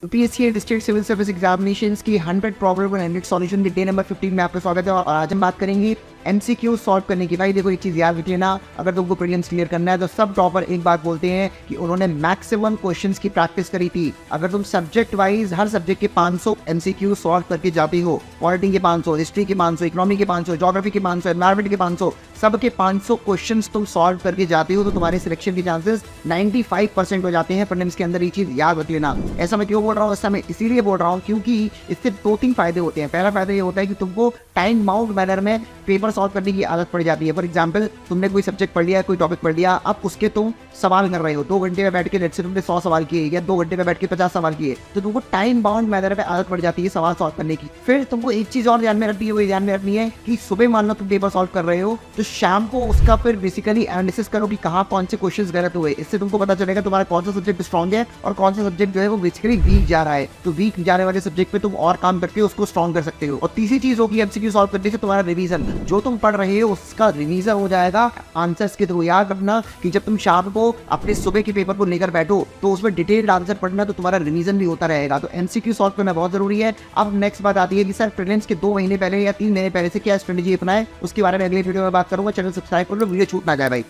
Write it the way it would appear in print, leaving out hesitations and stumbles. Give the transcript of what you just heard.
PSC district civil service examinations की 100 problem और 100 solution के डे नंबर 15 में आपका स्वागत है। और आज हम बात करेंगे एमसीक्यू सॉल्व करने की। भाई देखो एक चीज़ याद रखिए ना, अगर तुमको प्रीलिम्स क्लियर करना है तो सब टॉपर एक बात बोलते हैं कि उन्होंने मैक्सिमम क्वेश्चंस की प्रैक्टिस करी थी। अगर तुम सब्जेक्ट वाइज हर सब्जेक्ट के 500 एमसीक्यू सॉल्व करके जाते हो, पॉलिटी के 500, हिस्ट्री के 500, इकोनॉमी के 500, ज्योग्राफी के 500, एनवायरमेंट के 500, सबके 500 क्वेश्चंस तुम सॉल्व करके जाते हो तो तुम्हारे सिलेक्शन के चांसेस 95% हो जाते हैं प्रीलिम्स के अंदर। ये चीज़ याद रख लेना। ऐसा मैं क्यों बोल रहा हूँ? ऐसा मैं इसीलिए बोल रहा हूँ क्योंकि इससे 2-3 फायदे होते हैं। पहला फायदा ये होता है कि तुमको टाइम बाउंड मैनर में पेपर सॉल्व करने की आदत पड़ जाती है। फॉर एग्जाम्पल तुमने कोई सब्जेक्ट पढ़ लिया, कोई टॉपिक पढ़ लिया, अब उसके तुम सवाल कर रहे हो। 2 घंटे में बैठ के जैसे तुमने 100 सवाल किए या 2 घंटे में बैठ के 50 सवाल किए, तो तुमको टाइम बाउंड मैनर में आदत पड़ जाती है सवाल सॉल्व करने की। फिर तुमको एक चीज और ध्यान में रखनी है, वो ध्यान में रखनी है कि सुबह मान लो तुम पेपर सॉल्व कर रहे हो तो शाम को उसका फिर बेसिकली एनालिसिस करो कि कहाँ कौन से क्वेश्चन गलत हुए। इससे तुमको पता चलेगा तुम्हारा कौन सा सब्जेक्ट स्ट्रॉन्ग है और कौन सा सब्जेक्ट जो है वो बेसिकली वीक जा रहा है। तो वीक जाने वाले सब्जेक्ट पे तुम और काम करके उसको स्ट्रॉन्ग कर सकते हो। और तीसरी चीज होगी एमसीक्यू सॉल्व करने से तुम्हारा रिवीजन, जो तुम पढ़ रहे हो उसका रिवीजन हो जाएगा आंसर्स के थ्रू। याद रखना कि जब तुम शाम को अपने सुबह के पेपर को लेकर बैठो तो उसमें डिटेल्ड आंसर पढ़ना, तो तुम्हारा रिवीजन भी होता रहेगा। तो एमसीक्यू सॉल्व करना बहुत जरूरी है। अब नेक्स्ट बात आती है कि सर प्रीलिम्स के 2 महीने पहले या 3 महीने पहले से क्या स्ट्रेटेजी अपनाएं, उसके बारे में अगले वीडियो में बात करूंगा। चैनल सब्सक्राइब कर लो, वीडियो छूट ना जाए भाई।